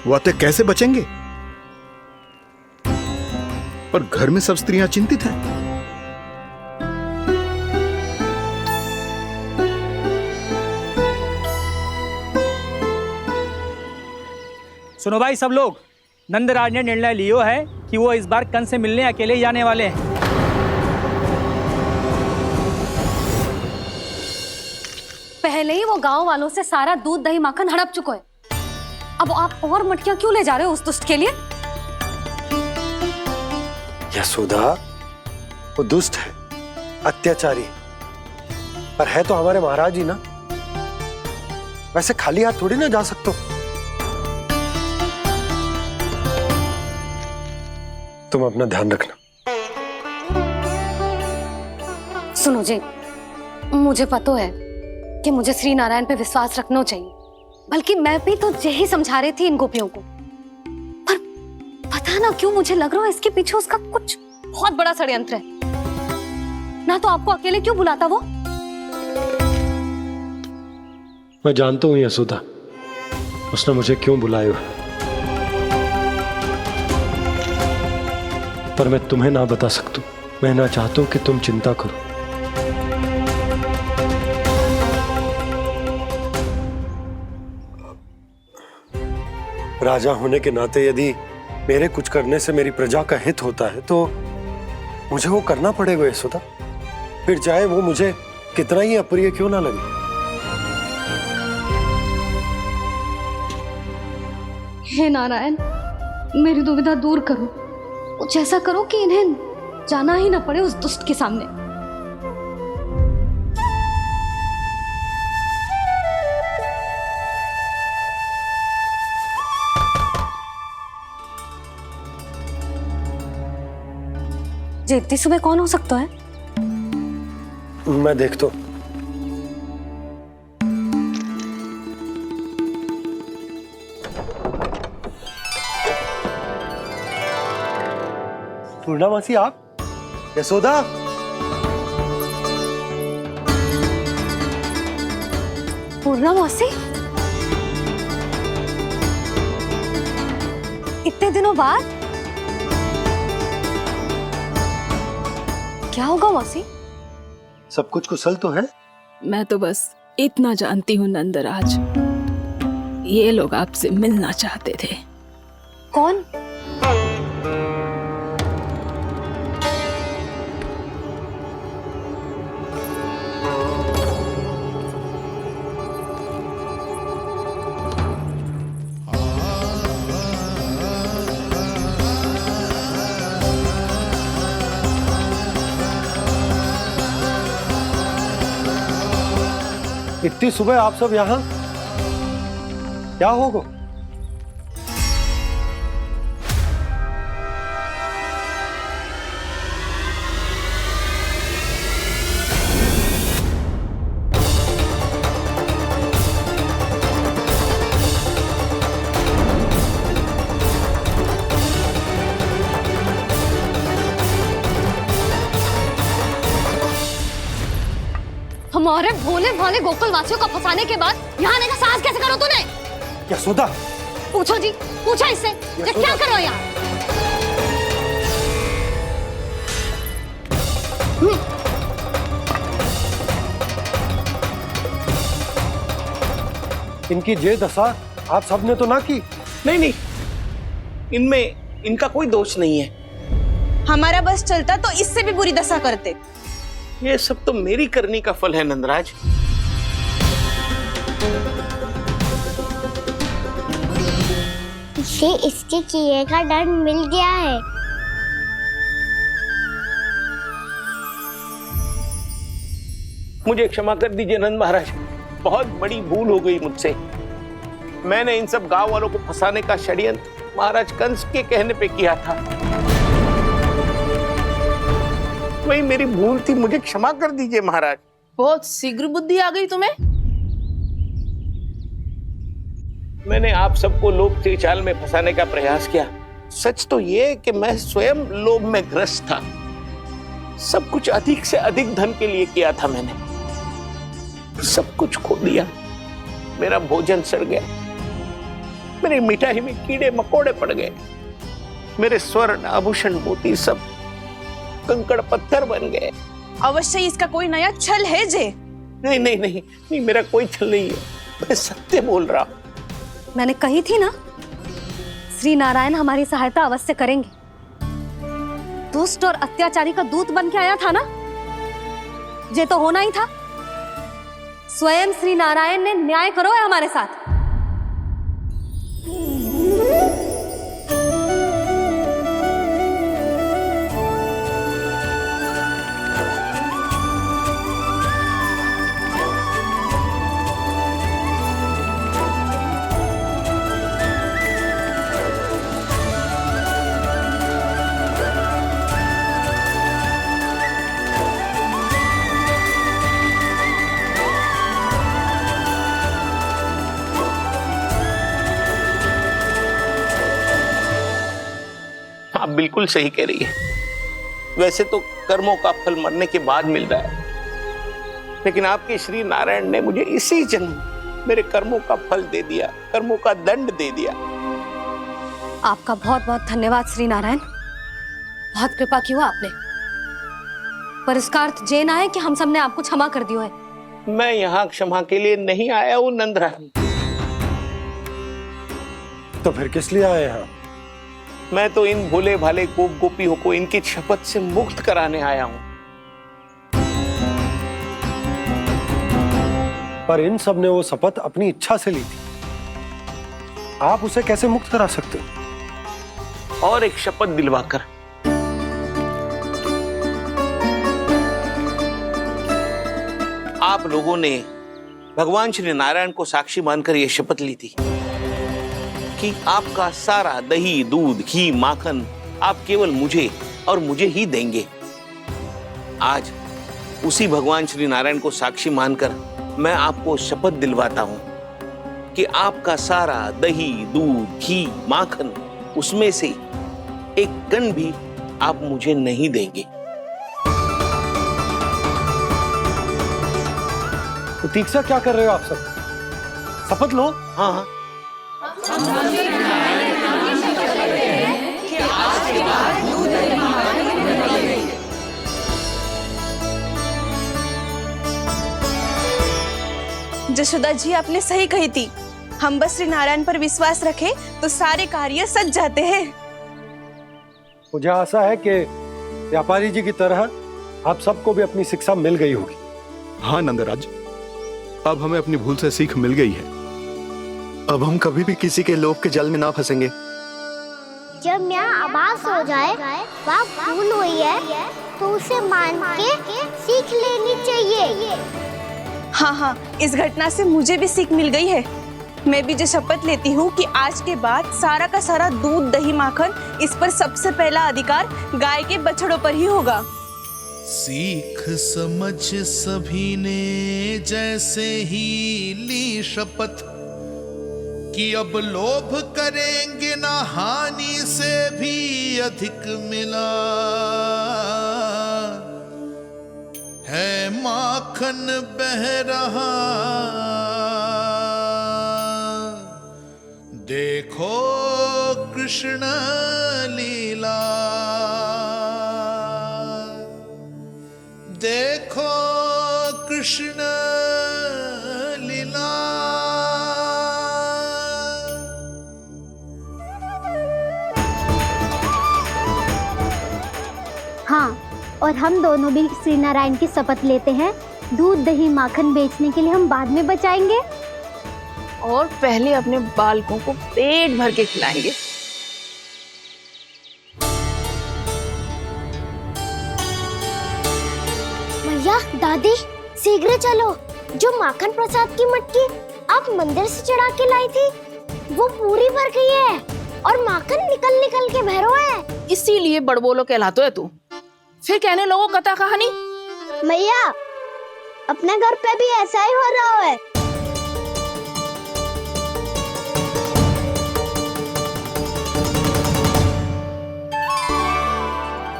वो आते कैसे बचेंगे? पर घर में सब स्त्रियां चिंतित हैं। सुनो भाई सब लोग, नंदराज ने निर्णय लियो है कि वो इस बार कंस से मिलने अकेले जाने वाले हैं। पहले ही वो गांव वालों से सारा दूध दही माखन हड़प चुका है। अब आप और मटकियां क्यों ले जा रहे हो उस दुष्ट के लिए? यशोदा, वो दुष्ट है, अत्याचारी, पर है तो हमारे महाराज ही ना। वैसे खाली हाथ थोड़ी ना जा सकते हो। तुम अपना ध्यान रखना। सुनो जी, मुझे पता है कि मुझे श्री नारायण पे विश्वास रखना चाहिए, बल्कि मैं भी तो यही समझा रही थी इन गोपियों को। पर पता ना क्यों मुझे लग रहा है इसके पीछे उसका कुछ बहुत बड़ा षड्यंत्र है। ना तो आपको अकेले क्यों बुलाता वो? मैं जानता हूं यशोदा, उसने मुझे क्यों बुलाया, पर मैं तुम्हें ना बता सकता। मैं ना चाहता हूं कि तुम चिंता करो। राजा होने के नाते यदि मेरे कुछ करने से मेरी प्रजा का हित होता है तो मुझे वो करना पड़ेगा यशोदा, फिर चाहे वो मुझे कितना ही अप्रिय क्यों ना लगे। हे नारायण, मेरी दुविधा दूर करो। कुछ ऐसा करो कि इन्हें जाना ही ना पड़े उस दुष्ट के सामने। जी इतनी सुबह कौन हो सकता है? मैं देखता हूं। पूर्णामासी, आप? यशोदा, पूर्णामासी, इतने दिनों बाद? क्या होगा मौसी? सब कुछ कुशल तो है? मैं तो बस इतना जानती हूँ नंदराज, ये लोग आपसे मिलना चाहते थे। कौन? इतनी सुबह आप सब यहाँ? क्या होगा? हमारे भोले भाले गोकुल वासियों को फंसाने के बाद यहाँ आने का साहस कैसे करो तूने? यशोदा, पूछो जी, पूछो इससे, ये क्या करो यहाँ? इनकी ये दशा आप सबने तो ना की? नहीं नहीं, इनमें इनका कोई दोष नहीं है। हमारा बस चलता तो इससे भी बुरी दशा करते। ये सब तो मेरी करनी का फल है नंदराज। इसे इसके किए का दंड मिल गया है। मुझे क्षमा कर दीजिए नंद महाराज, बहुत बड़ी भूल हो गई मुझसे। मैंने इन सब गांव वालों को फंसाने का षड्यंत्र महाराज कंस के कहने पे किया था। वही मेरी भूल थी, मुझे क्षमा कर दीजिए महाराज। बहुत शीघ्र बुद्धि आ गई तुम्हें। मैंने आप सबको लोभ के चाल में फंसाने का प्रयास किया। सच तो ये कि मैं स्वयं लोभ में ग्रस्त था। सब कुछ अधिक से अधिक धन के लिए किया था मैंने। सब कुछ खो दिया। मेरा भोजन सड़ गया, मेरी मिठाई में कीड़े मकोड़े पड़ गए, मेरे स्वर्ण आभूषण मोती सब कंकड़ पत्थर बन गए। अवश्य इसका कोई नया छल है जे। नहीं नहीं नहीं नहीं, मेरा कोई छल नहीं है, मैं सत्य बोल रहा हूं। मैंने कही थी ना, श्री नारायण हमारी सहायता अवश्य करेंगे। दुष्ट और अत्याचारी का दूत बन के आया था ना, ये तो होना ही था। स्वयं श्री नारायण ने न्याय करो है हमारे साथ। आप बिल्कुल सही कह रही है। वैसे तो कर्मों का फल मरने के बाद मिल रहा है, लेकिन आपके श्री नारायण ने मुझे इसी जन्म मेरे कर्मों का फल दे दिया, कर्मों का दंड दे दिया। आपका बहुत बहुत धन्यवाद श्री नारायण, बहुत कृपा की हो आपने। पर इसका अर्थ ये ना है कि हम सब ने आपको क्षमा कर दिया है। मैं यहाँ क्षमा के लिए नहीं आया हूँ नंदरानी। तो फिर किस लिए आए हैं? मैं तो इन भोले भाले गोप गोपियों को इनकी शपथ से मुक्त कराने आया हूँ। पर इन सब ने वो शपथ अपनी इच्छा से ली थी, आप उसे कैसे मुक्त करा सकते हो? और एक शपथ दिलवाकर। आप लोगों ने भगवान श्री नारायण को साक्षी मानकर यह शपथ ली थी कि आपका सारा दही, दूध, घी, माखन आप केवल मुझे और मुझे ही देंगे। आज उसी भगवान श्री नारायण को साक्षी मानकर मैं आपको शपथ दिलवाता हूं कि आपका सारा दही, दूध, घी, माखन उसमें से एक कण भी आप मुझे नहीं देंगे। प्रतीक्षा क्या कर रहे हो आप सब? शपथ लो। हाँ हाँ। जशोदा जी, आपने सही कही थी। हम बस श्री नारायण पर विश्वास रखें तो सारे कार्य सज जाते हैं। मुझे आशा है कि व्यापारी जी की तरह आप सबको भी अपनी शिक्षा मिल गई होगी। हाँ नंदराज, अब हमें अपनी भूल से सीख मिल गई है। अब हम कभी भी किसी के लोभ के जाल में ना फंसेंगे। जब यहाँ आभास हो जाए वहाँ भूल हुई है तो उसे मान के सीख लेनी चाहिए। हाँ हाँ, इस घटना से मुझे भी सीख मिल गई है। मैं भी जो शपथ लेती हूँ कि आज के बाद सारा का सारा दूध, दही, माखन इस पर सबसे पहला अधिकार गाय के बछड़ों पर ही होगा। सीख समझ सभी ने जैसे ही ली शपथ कि अब लोभ करेंगे ना हानि से भी अधिक मिला है, माखन बह रहा देखो कृष्ण लीला, देखो कृष्ण लीला। हाँ, और हम दोनों भी श्री नारायण की शपथ लेते हैं, दूध दही माखन बेचने के लिए हम बाद में बचाएंगे और पहले अपने बालकों को पेट भर के खिलाएंगे। भैया, दादी, शीघ्र चलो। जो माखन प्रसाद की मटकी आप मंदिर से चढ़ा के लाई थी, वो पूरी भर गई है और माखन निकल निकल के भरो है। इसीलिए बड़बोलो कहलाते है तू। फिर कहने लोगों कथा कहानी। भैया, अपने घर पे भी ऐसा ही हो रहा है।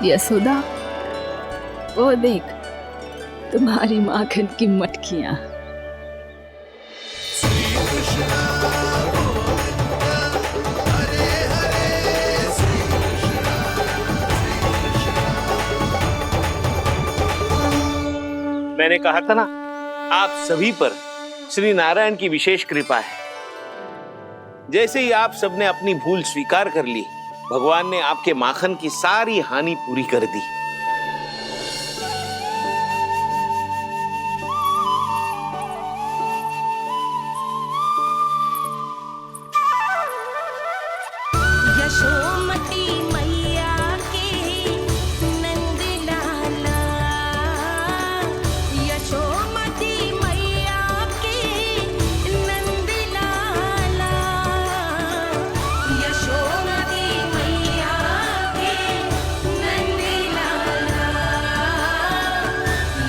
यशोदा, वो देख तुम्हारी माखन की मटकियां। मैंने कहा था ना, आप सभी पर श्री नारायण की विशेष कृपा है। जैसे ही आप सबने अपनी भूल स्वीकार कर ली, भगवान ने आपके माखन की सारी हानि पूरी कर दी। यशोमती मैया के नंद लाला, यशोमती मैया के नंद लाला, यशोमती मैया के नंद लाला,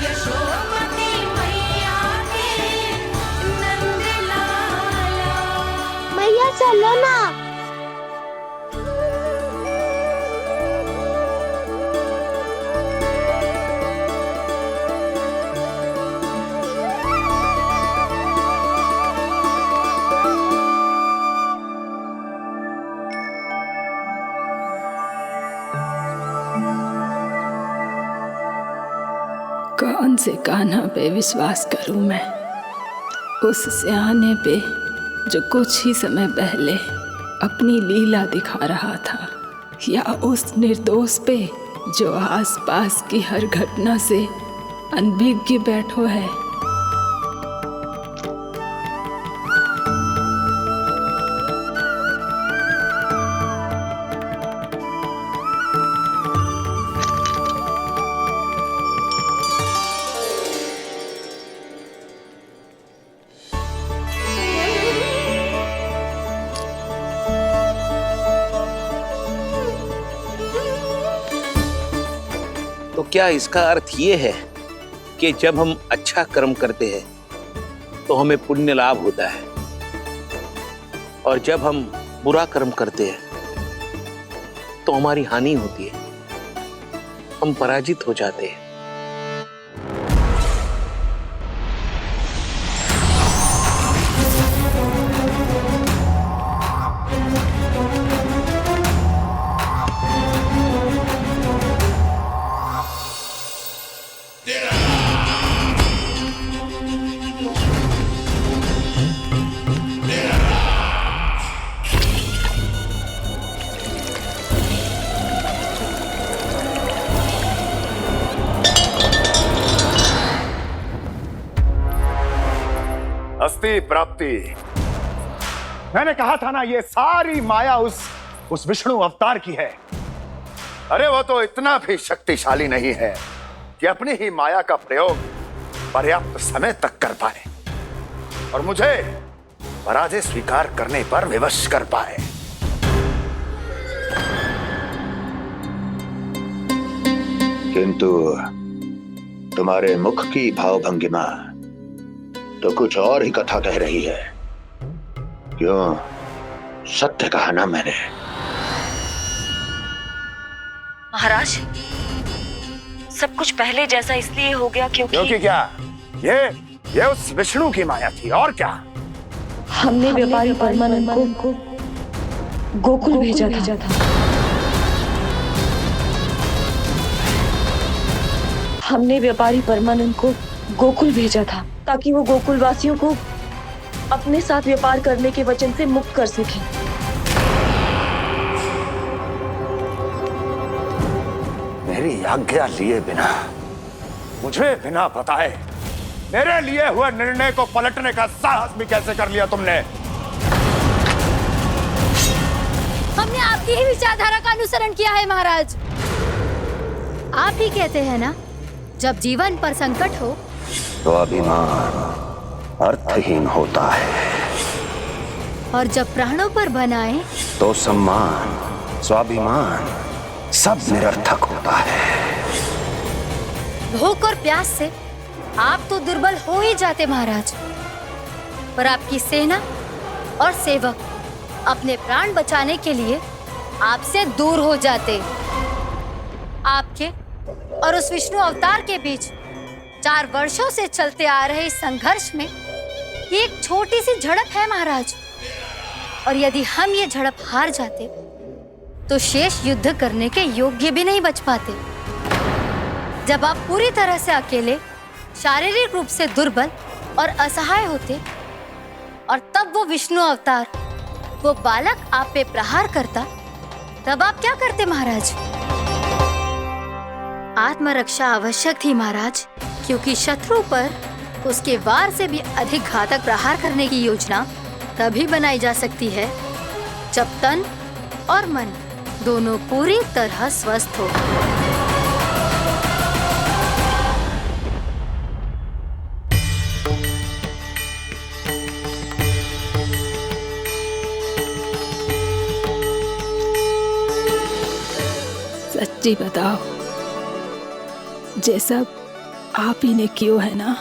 यशोमती मैया के नंद लाला। भैया चलो ना। कौन से कान्हा पे विश्वास करूं मैं? उस सियाने पे जो कुछ ही समय पहले अपनी लीला दिखा रहा था, या उस निर्दोष पे जो आसपास की हर घटना से अनभिज्ञ बैठो है? तो क्या इसका अर्थ ये है कि जब हम अच्छा कर्म करते हैं तो हमें पुण्य लाभ होता है, और जब हम बुरा कर्म करते हैं तो हमारी हानि होती है, हम पराजित हो जाते हैं? अस्ति प्राप्ति। मैंने कहा था ना, ये सारी माया उस विष्णु अवतार की है। अरे वो तो इतना भी शक्तिशाली नहीं है कि अपनी ही माया का प्रयोग पर्याप्त समय तक कर पाए और मुझे पराजय स्वीकार करने पर विवश कर पाए। किंतु तुम्हारे मुख की भावभंगिमा तो कुछ और ही कथा कह रही है। क्यों? सत्य कहा ना मैंने। महाराज, सब कुछ पहले जैसा इसलिए हो गया क्योंकि क्या? ये उस विष्णु की माया थी, और क्या? हमने व्यापारी परमानंद को गोकुल भेजा था। हमने व्यापारी परमानंद को गोकुल भेजा था ताकि वो गोकुल वासियों को अपने साथ व्यापार करने के वचन से मुक्त कर सके। मेरी आज्ञा लिए बिना, मुझे बिना बताए मेरे लिए हुए निर्णय को पलटने का साहस भी कैसे कर लिया तुमने? हमने आपकी ही विचारधारा का अनुसरण किया है महाराज। आप ही कहते हैं ना, जब जीवन पर संकट हो तो अभिमान अर्थहीन होता है, और जब प्राणों पर बनाए तो सम्मान स्वाभिमान सब निरर्थक होता है। भूख और प्यास से आप तो दुर्बल हो ही जाते महाराज, पर आपकी सेना और सेवक अपने प्राण बचाने के लिए आपसे दूर हो जाते। आपके और उस विष्णु अवतार के बीच 4 वर्षों से चलते आ रहे इस संघर्ष में ये एक छोटी सी झड़प है महाराज, और यदि हम ये झड़प हार जाते तो शेष युद्ध करने के योग्य भी नहीं बच पाते। जब आप पूरी तरह से अकेले, शारीरिक रूप से दुर्बल और असहाय होते, और तब वो विष्णु अवतार, वो बालक आप पे प्रहार करता, तब आप क्या करते महाराज? आत्मरक्षा आवश्यक थी महाराज, क्योंकि शत्रु पर उसके वार से भी अधिक घातक प्रहार करने की योजना तभी बनाई जा सकती है जब तन और मन दोनों पूरी तरह स्वस्थ हो। सच्ची बताओ, जैसा आप ही ने किया है ना?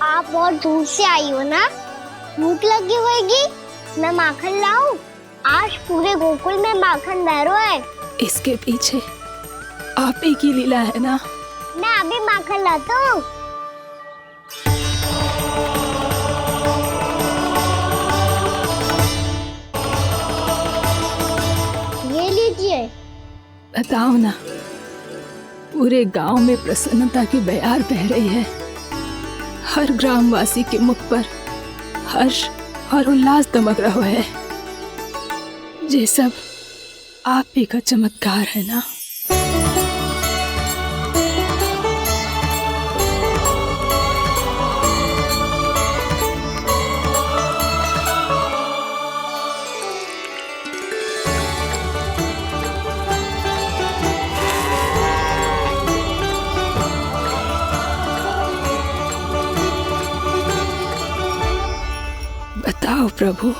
आप और दूर से आई हो ना, भूख लगी होगी। मैं माखन लाऊं? आज पूरे गोकुल में माखन बह रहा है। इसके पीछे आप ही की लीला है ना? मैं अभी माखन लाता हूँ। ये लीजिए। बताओ ना, पूरे गांव में प्रसन्नता की बयार बह रही है। हर ग्रामवासी के मुख पर हर्ष और उल्लास दमक रहा है। ये सब आप ही का चमत्कार है ना? बताओ प्रभु,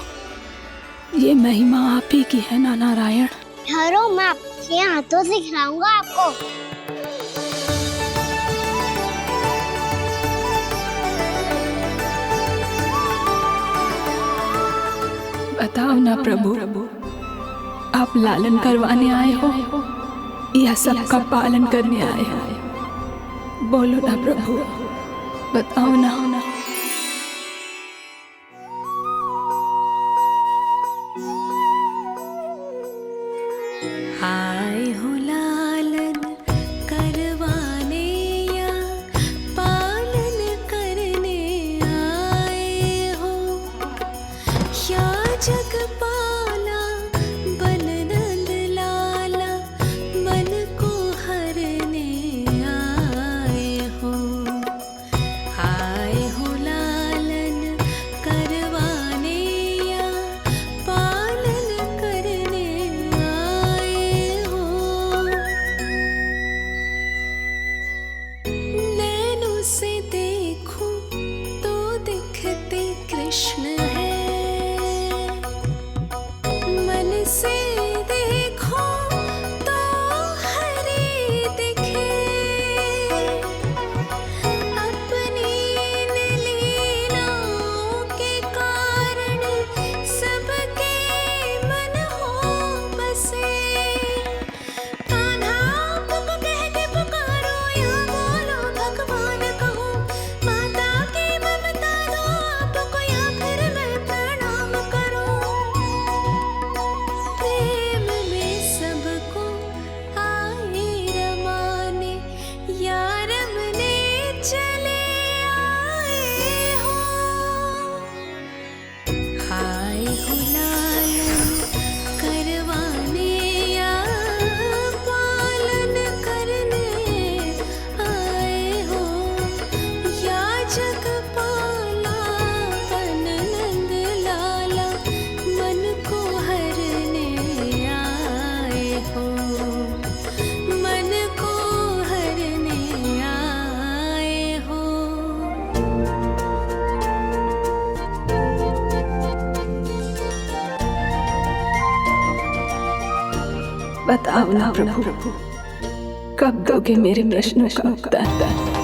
ये महिमा आप ही की है ना नारायण? ठहरो, मैं आपके हाथों से खिलाऊंगा आपको। बताओ ना प्रभु, आप लालन करवाने आए हो या सबका पालन करने आए हो? बोलो ना प्रभु, बताओ ना। आए हो लालन करवाने या पालन करने आए हो, या जगपाला बन नंद लाला मन को हरने आए हो। आए हो बताओ ना प्रभु, कब दोगे मेरे प्रश्नों का उत्तर?